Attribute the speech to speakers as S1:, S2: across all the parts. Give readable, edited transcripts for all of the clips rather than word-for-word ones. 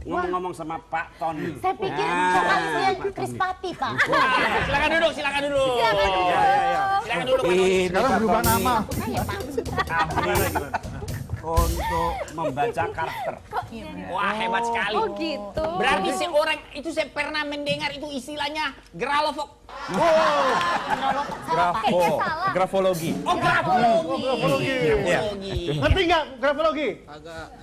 S1: ngomong-ngomong sama Pak Tony.
S2: Saya pikir vokalisnya Krispati, Pak.
S3: Silakan duduk.
S2: Silakan duduk, Pak.
S1: Sekarang
S4: berubah nama.
S2: Saya, Pak.
S1: Untuk membaca karakter.
S3: Wah, hebat sekali.
S5: Oh gitu.
S3: Berarti seorang itu saya pernah mendengar itu istilahnya gralovok.
S6: Grafologi.
S3: Oh, grafologi.
S4: Grafologi. Ngerti nggak grafologi?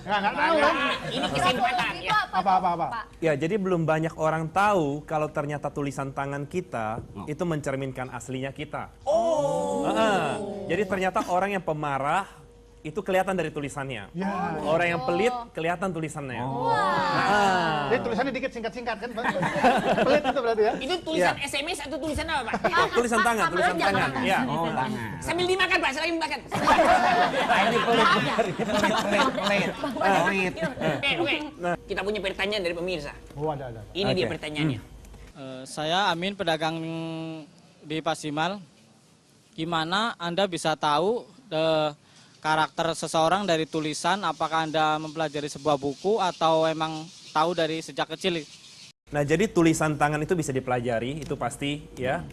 S4: Nggak tahu kan?
S3: Ini kesempatan ya.
S4: Apa?
S6: Ya, jadi belum banyak orang tahu kalau ternyata tulisan tangan kita itu mencerminkan aslinya kita. Jadi ternyata orang yang pemarah itu kelihatan dari tulisannya.
S4: Ya.
S6: Orang yang pelit kelihatan tulisannya.
S4: Jadi tulisannya dikit singkat-singkat kan? Pelit itu berarti ya?
S3: Itu tulisan SMS atau tulisan apa, Pak?
S6: Tulisan tangan. Ya.
S3: Sambil dimakan, Pak. Sambil dimakan.
S1: Ini pelit.
S3: Oke. Kita punya pertanyaan dari pemirsa.
S4: Oh, ada.
S3: Ini dia pertanyaannya.
S7: Saya Amin, pedagang di Pasimal. Gimana Anda bisa tahu karakter seseorang dari tulisan? Apakah Anda mempelajari sebuah buku atau emang tahu dari sejak kecil?
S6: Nah, jadi tulisan tangan itu bisa dipelajari, itu pasti ya.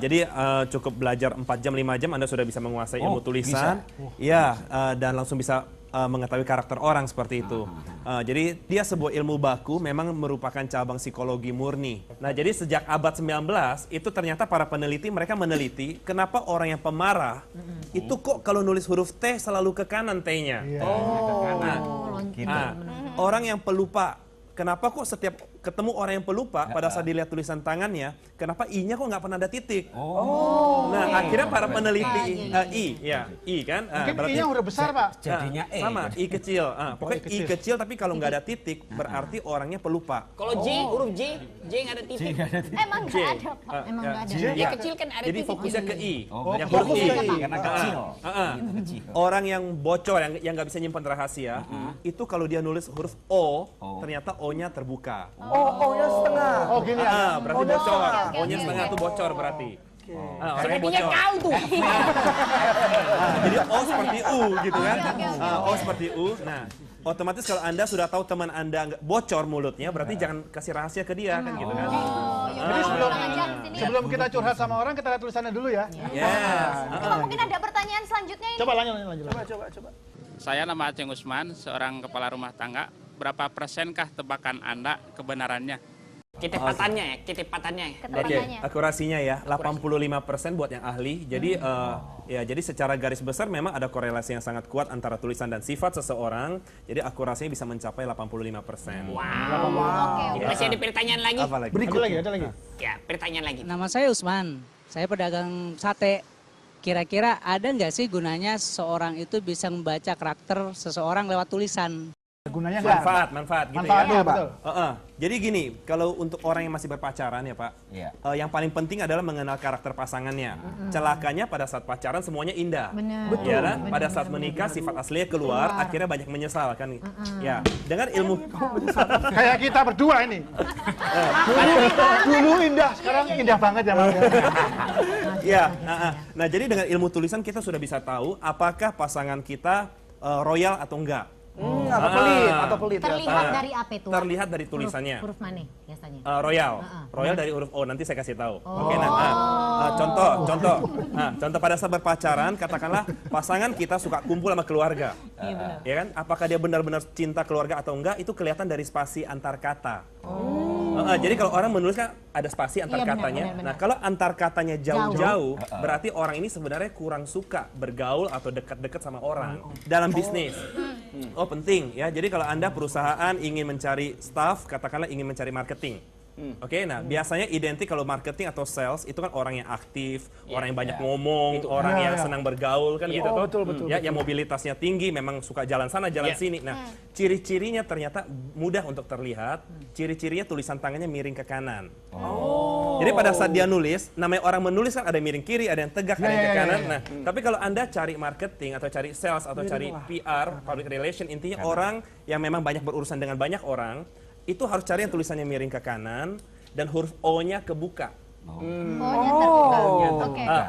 S6: Jadi cukup belajar 4 jam, 5 jam Anda sudah bisa menguasai ilmu tulisan. Ya, dan langsung bisa mengetahui karakter orang seperti itu. Jadi dia sebuah ilmu baku memang merupakan cabang psikologi murni. Nah, jadi sejak abad 19 itu ternyata para peneliti mereka meneliti kenapa orang yang pemarah itu kok kalau nulis huruf T selalu ke kanan T-nya. Orang yang pelupa, kenapa kok setiap ketemu orang yang pelupa pada saat dilihat tulisan tangannya, kenapa I-nya kok nggak pernah ada titik? Nah, akhirnya para peneliti I kan?
S4: Mungkin I-nya udah besar, Pak.
S1: Jadinya E.
S6: Sama, I kecil. Pokoknya I kecil tapi kalau nggak ada titik berarti orangnya pelupa.
S3: Kalau huruf J nggak ada titik.
S2: Emang nggak ada, Pak. Emang nggak ada.
S3: J kecil kan ada
S6: Jadi
S3: titik.
S6: fokusnya ke I. Yang
S1: fokus
S6: huruf I.
S1: ke I, karena kecil.
S6: Orang yang bocor, yang nggak bisa nyimpan rahasia, itu kalau dia nulis huruf O, ternyata O-nya terbuka.
S4: O-nya setengah. Oh, gini ya.
S6: Berarti bocor. O-nya setengah itu bocor berarti. Orangnya
S3: Sepertinya
S6: bocor.
S3: kau tuh.
S6: Jadi O seperti U gitu kan. O seperti U. Nah, otomatis kalau Anda sudah tahu teman Anda nggak bocor mulutnya, berarti jangan kasih rahasia ke dia kan gitu kan.
S4: Jadi sebelum kita curhat sama orang, kita lihat tulisannya dulu ya.
S2: Coba mungkin ada pertanyaan selanjutnya ini.
S4: Coba lanjut. Coba.
S8: Saya nama Aceng Usman, seorang kepala rumah tangga. Berapa persenkah tebakan Anda kebenarannya?
S3: Ketepatannya.
S6: Oke, akurasinya ya 85% buat yang ahli. Jadi jadi secara garis besar memang ada korelasi yang sangat kuat antara tulisan dan sifat seseorang. Jadi akurasinya bisa mencapai 85%.
S3: Wow. Masih ada pertanyaan lagi?
S6: Apa lagi?
S4: Ada lagi.
S3: Ya, pertanyaan lagi.
S7: Nama saya Usman, saya pedagang sate. Kira-kira ada nggak sih gunanya seseorang itu bisa membaca karakter seseorang lewat tulisan?
S4: Gunanya nggak?
S6: Manfaat gitu
S4: Manfaat,
S6: ya.
S4: betul.
S6: Jadi gini, kalau untuk orang yang masih berpacaran ya Pak, yang paling penting adalah mengenal karakter pasangannya. Celakanya pada saat pacaran semuanya indah.
S2: Betul.
S6: Ya kan? Pada saat menikah sifat aslinya keluar, akhirnya banyak menyesal kan. Ya, dengan ilmu
S4: Kayak kita berdua ini. Dulu indah, sekarang indah banget ya, Bang.
S6: ya. Nah, jadi dengan ilmu tulisan kita sudah bisa tahu apakah pasangan kita royal atau enggak.
S4: Atau pelit ya.
S2: Terlihat dari apa itu?
S6: Terlihat dari tulisannya.
S2: Huruf mana biasanya?
S6: Royal dari huruf O, nanti saya kasih tahu. Oke, contoh pada saat berpacaran, katakanlah pasangan kita suka kumpul sama keluarga. Ya kan? Apakah dia benar-benar cinta keluarga atau enggak, itu kelihatan dari spasi antar kata. Jadi kalau orang menulis kan ada spasi antar katanya.
S2: Benar.
S6: Nah, kalau antar katanya jauh-jauh, berarti orang ini sebenarnya kurang suka bergaul atau dekat-dekat sama orang dalam bisnis. Penting ya. Jadi kalau Anda perusahaan ingin mencari staff, katakanlah ingin mencari marketing. Oke, nah biasanya identik kalau marketing atau sales itu kan orang yang aktif, orang yang banyak ngomong, orang yang senang bergaul kan gitu toh.
S4: Betul.
S6: Yang mobilitasnya tinggi, memang suka jalan sana jalan sini. Nah, ciri-cirinya ternyata mudah untuk terlihat. Ciri-cirinya tulisan tangannya miring ke kanan. Jadi pada saat dia nulis, namanya orang menulis kan ada yang miring kiri, ada yang tegak, ada yang ke kanan. Nah, tapi kalau Anda cari marketing atau cari sales atau cari PR, public relation, intinya orang yang memang banyak berurusan dengan banyak orang, itu harus cari yang tulisannya miring ke kanan dan huruf O-nya kebuka.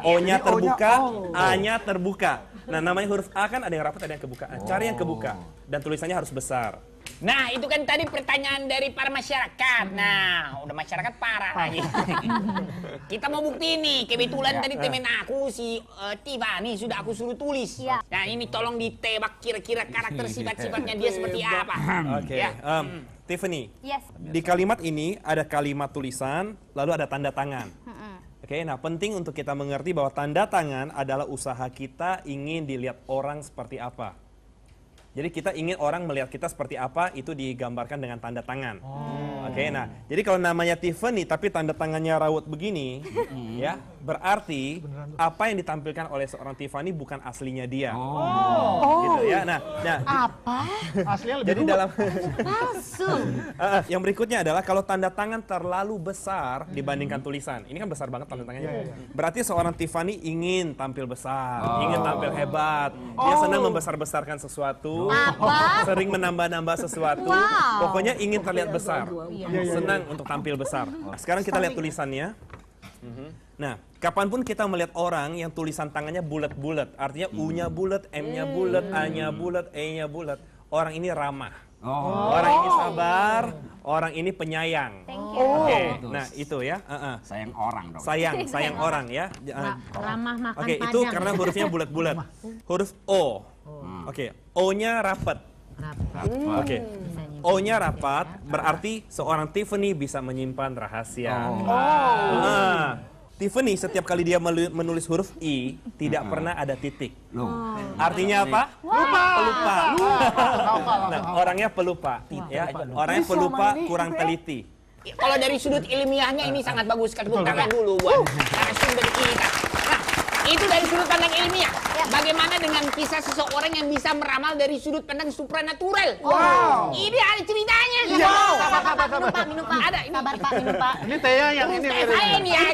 S6: O-nya terbuka, A-nya terbuka. Nah, namanya huruf A kan ada yang rapat, ada yang kebuka. Cari yang kebuka dan tulisannya harus besar.
S3: Nah, itu kan tadi pertanyaan dari para masyarakat. Nah, udah masyarakat parah lagi. Kita mau bukti nih. Kebetulan tadi temen aku si Tiba nih sudah aku suruh tulis.
S2: Iya.
S3: Nah, ini tolong ditebak kira-kira karakter sifat-sifatnya dia seperti apa.
S6: Oke.
S3: Ya.
S6: Tiffany,
S2: Yes.
S6: di kalimat ini ada kalimat tulisan, lalu ada tanda tangan. Oke, nah penting untuk kita mengerti bahwa tanda tangan adalah usaha kita ingin dilihat orang seperti apa. Jadi kita ingin orang melihat kita seperti apa, itu digambarkan dengan tanda tangan. Oke, nah jadi kalau namanya Tiffany tapi tanda tangannya raut begini, ya berarti apa yang ditampilkan oleh seorang Tiffany bukan aslinya dia. Gitu ya. Nah,
S2: Apa?
S4: Aslinya lebih
S6: jadi
S4: ruwet.
S6: dalam
S2: Palsu.
S6: yang berikutnya adalah kalau tanda tangan terlalu besar dibandingkan tulisan. Ini kan besar banget tanda tangannya. Berarti seorang Tiffany ingin tampil besar, ingin tampil hebat. Dia senang membesar-besarkan sesuatu, sering menambah-nambah sesuatu.
S2: Wow.
S6: Pokoknya ingin terlihat besar. Senang untuk tampil besar. Nah, sekarang kita lihat tulisannya. Nah, kapanpun kita melihat orang yang tulisan tangannya bulat-bulat, artinya U-nya bulat, M-nya bulat, A-nya bulat, E-nya bulat, orang ini ramah. Orang ini sabar, orang ini penyayang.
S2: Thank you.
S6: Oke, nah itu ya.
S1: Sayang orang dong.
S6: Sayang orang ya.
S2: Ramah makan
S6: Oke,
S2: padang.
S6: itu karena hurufnya bulat-bulat. Huruf O. Oke, O-nya rapat. Oke. O-nya rapat berarti seorang Tiffany bisa menyimpan rahasia. Tiffany setiap kali dia menulis huruf I tidak pernah ada titik. Artinya apa? Pelupa. Nah, orangnya pelupa, ya. Orangnya pelupa, kurang teliti.
S3: Kalau dari sudut ilmiahnya ini sangat bagus. Tepuk tangan dulu buat narasumber kita. Nah, itu dari sudut pandang ilmiah. Bagaimana dengan kisah seseorang yang bisa meramal dari sudut pandang supranatural? Ini ada ceritanya.
S2: Sabar, Pak. Minum, Pak.
S3: Ada ini.
S2: Sabar, Pak. Minum, Pak.
S4: Ini Teh yang ini.
S3: Saya ini ya.